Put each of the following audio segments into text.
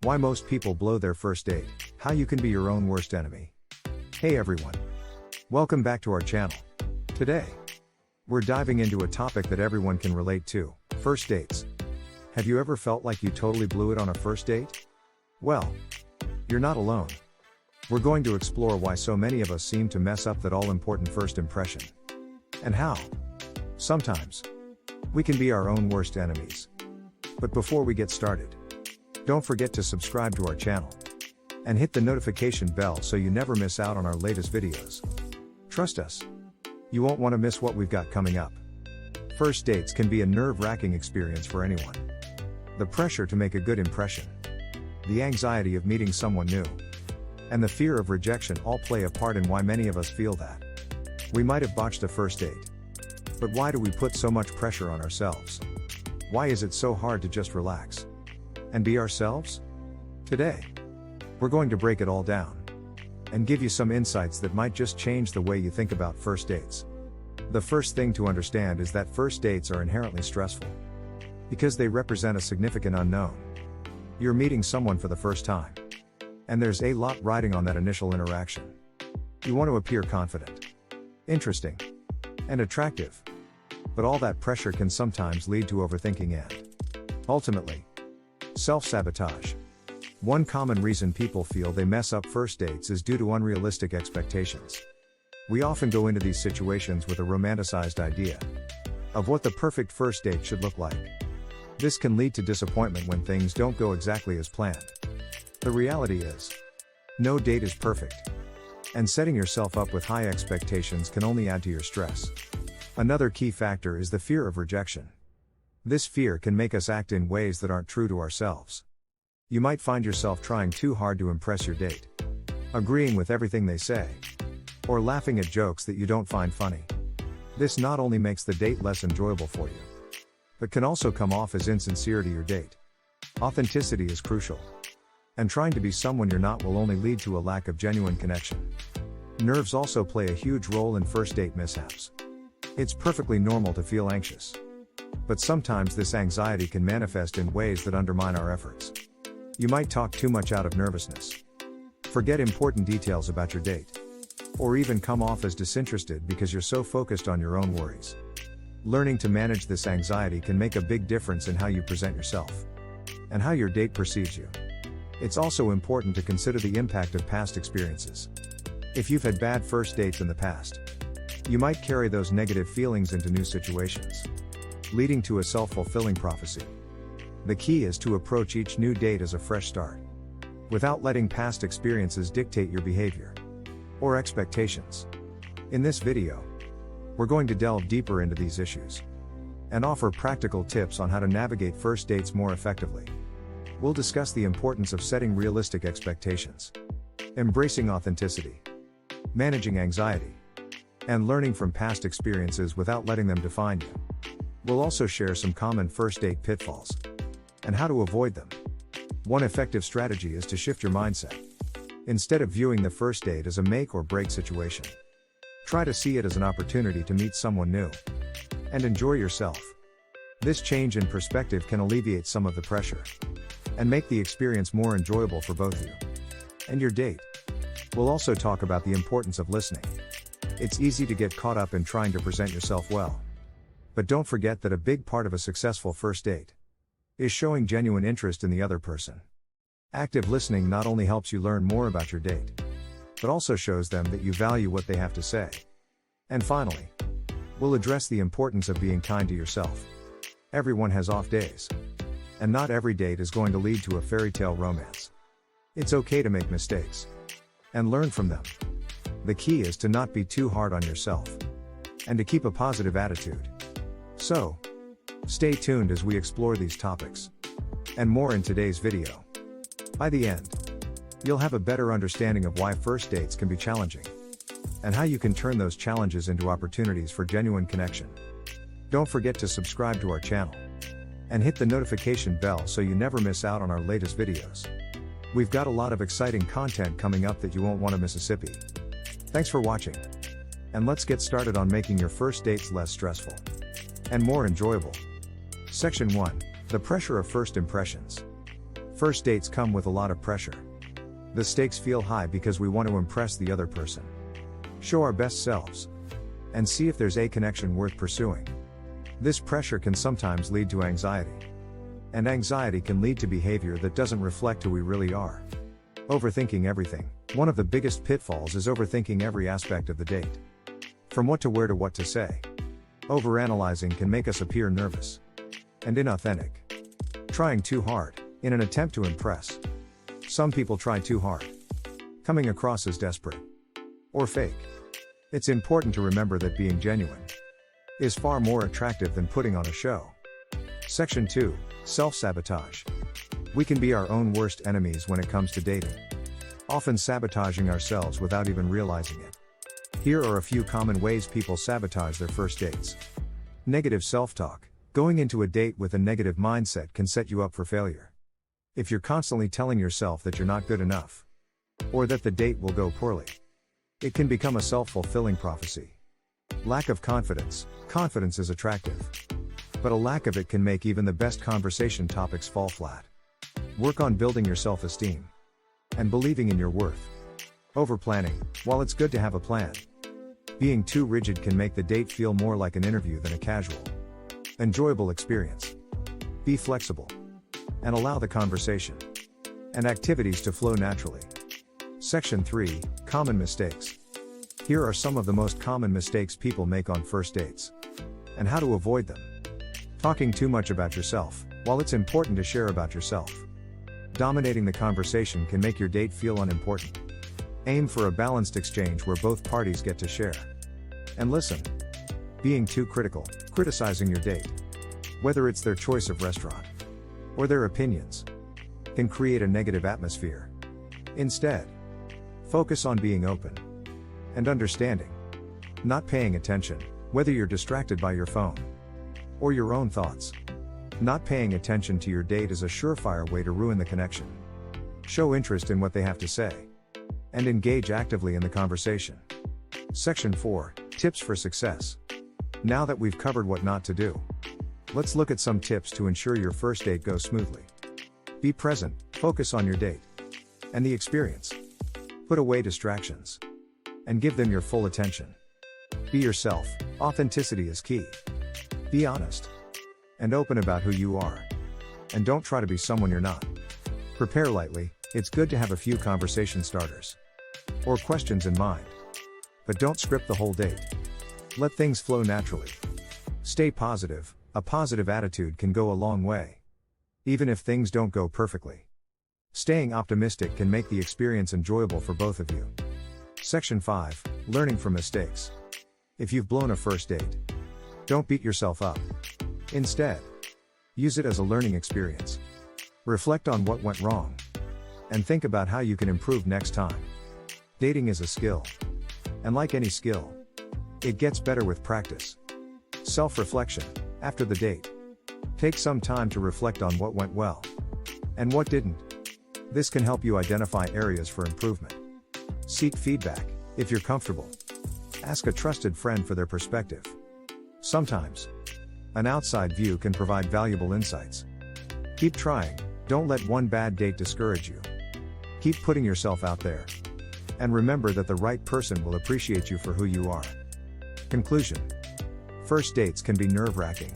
Why most people blow their first date, how you can be your own worst enemy. Hey everyone. Welcome back to our channel. Today, we're diving into a topic that everyone can relate to, first dates. Have you ever felt like you totally blew it on a first date? Well, you're not alone. We're going to explore why so many of us seem to mess up that all-important first impression. And how, sometimes, we can be our own worst enemies. But before we get started, don't forget to subscribe to our channel and hit the notification bell so you never miss out on our latest videos. Trust us, you won't want to miss what we've got coming up. First dates can be a nerve-wracking experience for anyone. The pressure to make a good impression, the anxiety of meeting someone new, and the fear of rejection all play a part in why many of us feel that. We might have botched a first date. But why do we put so much pressure on ourselves? Why is it so hard to just relax and be ourselves? Today, we're going to break it all down and give you some insights that might just change the way you think about first dates. The first thing to understand is that first dates are inherently stressful because they represent a significant unknown. You're meeting someone for the first time, and there's a lot riding on that initial interaction. You want to appear confident, interesting, and attractive. But all that pressure can sometimes lead to overthinking and, ultimately, self-sabotage. One common reason people feel they mess up first dates is due to unrealistic expectations. We often go into these situations with a romanticized idea of what the perfect first date should look like. This can lead to disappointment when things don't go exactly as planned. The reality is, no date is perfect, and setting yourself up with high expectations can only add to your stress. Another key factor is the fear of rejection. This fear can make us act in ways that aren't true to ourselves. You might find yourself trying too hard to impress your date, agreeing with everything they say, or laughing at jokes that you don't find funny. This not only makes the date less enjoyable for you, but can also come off as insincere to your date. Authenticity is crucial, and trying to be someone you're not will only lead to a lack of genuine connection. Nerves also play a huge role in first date mishaps. It's perfectly normal to feel anxious, but sometimes this anxiety can manifest in ways that undermine our efforts. You might talk too much out of nervousness, forget important details about your date, or even come off as disinterested because you're so focused on your own worries. Learning to manage this anxiety can make a big difference in how you present yourself and how your date perceives you. It's also important to consider the impact of past experiences. If you've had bad first dates in the past, you might carry those negative feelings into new situations, leading to a self-fulfilling prophecy. The key is to approach each new date as a fresh start, without letting past experiences dictate your behavior or expectations. In this video, we're going to delve deeper into these issues and offer practical tips on how to navigate first dates more effectively. We'll discuss the importance of setting realistic expectations, embracing authenticity, managing anxiety, and learning from past experiences without letting them define you. We'll also share some common first date pitfalls and how to avoid them. One effective strategy is to shift your mindset. Instead of viewing the first date as a make or break situation, try to see it as an opportunity to meet someone new and enjoy yourself. This change in perspective can alleviate some of the pressure and make the experience more enjoyable for both you and your date. We'll also talk about the importance of listening. It's easy to get caught up in trying to present yourself well. But don't forget that a big part of a successful first date is showing genuine interest in the other person. Active listening not only helps you learn more about your date, but also shows them that you value what they have to say. And finally, we'll address the importance of being kind to yourself. Everyone has off days, and not every date is going to lead to a fairy tale romance. It's okay to make mistakes and learn from them. The key is to not be too hard on yourself and to keep a positive attitude. So, stay tuned as we explore these topics and more in today's video. By the end, you'll have a better understanding of why first dates can be challenging and how you can turn those challenges into opportunities for genuine connection. Don't forget to subscribe to our channel and hit the notification bell so you never miss out on our latest videos. We've got a lot of exciting content coming up that you won't want to miss a sippy. Thanks for watching, and let's get started on making your first dates less stressful and more enjoyable. Section 1. The pressure of first impressions. First dates come with a lot of pressure. The stakes feel high because we want to impress the other person, show our best selves, and see if there's a connection worth pursuing. This pressure can sometimes lead to anxiety. And anxiety can lead to behavior that doesn't reflect who we really are. Overthinking everything. One of the biggest pitfalls is overthinking every aspect of the date. From what to wear to what to say. Overanalyzing can make us appear nervous and inauthentic. Trying too hard, in an attempt to impress. Some people try too hard, coming across as desperate or fake. It's important to remember that being genuine is far more attractive than putting on a show. Section 2. Self-sabotage. We can be our own worst enemies when it comes to dating, often sabotaging ourselves without even realizing it. Here are a few common ways people sabotage their first dates. Negative self-talk. Going into a date with a negative mindset can set you up for failure. If you're constantly telling yourself that you're not good enough, or that the date will go poorly, it can become a self-fulfilling prophecy. Lack of confidence. Confidence is attractive, but a lack of it can make even the best conversation topics fall flat. Work on building your self-esteem and believing in your worth. Overplanning. While it's good to have a plan, being too rigid can make the date feel more like an interview than a casual, enjoyable experience. Be flexible and allow the conversation and activities to flow naturally. Section 3. Common mistakes. Here are some of the most common mistakes people make on first dates, and how to avoid them. Talking too much about yourself. While it's important to share about yourself, dominating the conversation can make your date feel unimportant. Aim for a balanced exchange where both parties get to share and listen. Being too critical. Criticizing your date, whether it's their choice of restaurant or their opinions, can create a negative atmosphere. Instead, focus on being open and understanding. Not paying attention, whether you're distracted by your phone or your own thoughts. Not paying attention to your date is a surefire way to ruin the connection. Show interest in what they have to say and engage actively in the conversation. Section 4. Tips for success. Now that we've covered what not to do, let's look at some tips to ensure your first date goes smoothly. Be present, focus on your date and the experience. Put away distractions and give them your full attention. Be yourself. Authenticity is key. Be honest and open about who you are, and don't try to be someone you're not. Prepare lightly. It's good to have a few conversation starters or questions in mind, but don't script the whole date. Let things flow naturally. Stay positive. A positive attitude can go a long way, even if things don't go perfectly. Staying optimistic can make the experience enjoyable for both of you. Section 5. Learning from mistakes. If you've blown a first date, don't beat yourself up. Instead, use it as a learning experience. Reflect on what went wrong and think about how you can improve next time. Dating is a skill, and like any skill, it gets better with practice. Self-reflection. After the date, take some time to reflect on what went well and what didn't. This can help you identify areas for improvement. Seek feedback. If you're comfortable, ask a trusted friend for their perspective. Sometimes, an outside view can provide valuable insights. Keep trying. Don't let one bad date discourage you. Keep putting yourself out there. And remember that the right person will appreciate you for who you are. Conclusion. First dates can be nerve-wracking,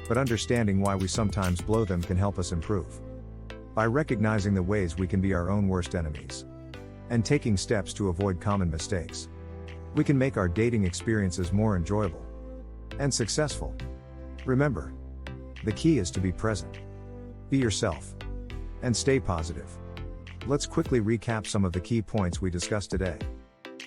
but understanding why we sometimes blow them can help us improve. By recognizing the ways we can be our own worst enemies and taking steps to avoid common mistakes, we can make our dating experiences more enjoyable and successful. Remember, the key is to be present, be yourself, and stay positive. Let's quickly recap some of the key points we discussed today.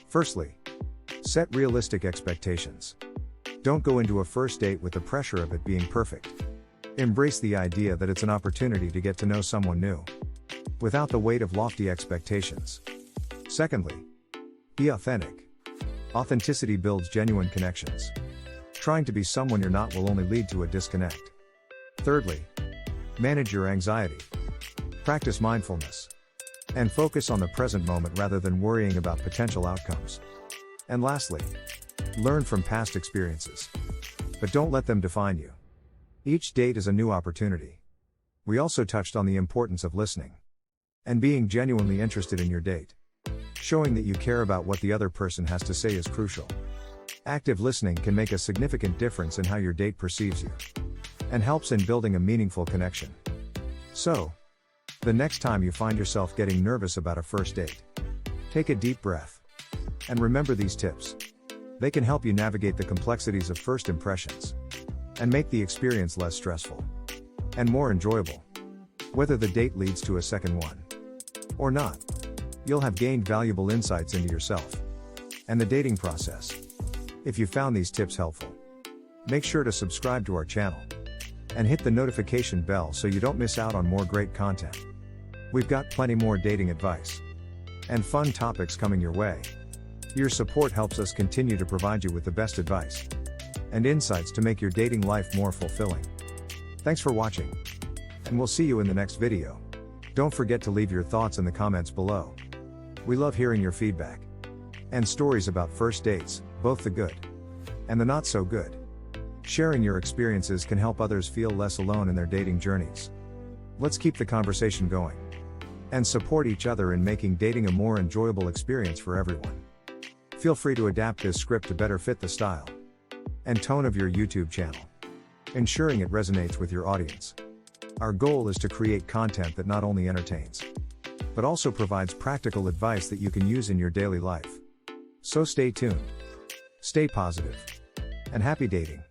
Firstly, set realistic expectations. Don't go into a first date with the pressure of it being perfect. Embrace the idea that it's an opportunity to get to know someone new, without the weight of lofty expectations. Secondly, be authentic. Authenticity builds genuine connections. Trying to be someone you're not will only lead to a disconnect. Thirdly, manage your anxiety. Practice mindfulness and focus on the present moment rather than worrying about potential outcomes. And lastly, learn from past experiences, but don't let them define you. Each date is a new opportunity, We also touched on the importance of listening and being genuinely interested in your date. Showing that you care about what the other person has to say is crucial. Active listening can make a significant difference in how your date perceives you and helps in building a meaningful connection. So, the next time you find yourself getting nervous about a first date, take a deep breath and remember these tips. They can help you navigate the complexities of first impressions and make the experience less stressful and more enjoyable. Whether the date leads to a second one or not, you'll have gained valuable insights into yourself and the dating process. If you found these tips helpful, make sure to subscribe to our channel and hit the notification bell so you don't miss out on more great content. We've got plenty more dating advice and fun topics coming your way. Your support helps us continue to provide you with the best advice and insights to make your dating life more fulfilling. Thanks for watching, and we'll see you in the next video. Don't forget to leave your thoughts in the comments below. We love hearing your feedback and stories about first dates, both the good and the not so good. Sharing your experiences can help others feel less alone in their dating journeys. Let's keep the conversation going and support each other in making dating a more enjoyable experience for everyone. Feel free to adapt this script to better fit the style and tone of your YouTube channel, ensuring it resonates with your audience. Our goal is to create content that not only entertains, but also provides practical advice that you can use in your daily life. So stay tuned, stay positive, and happy dating.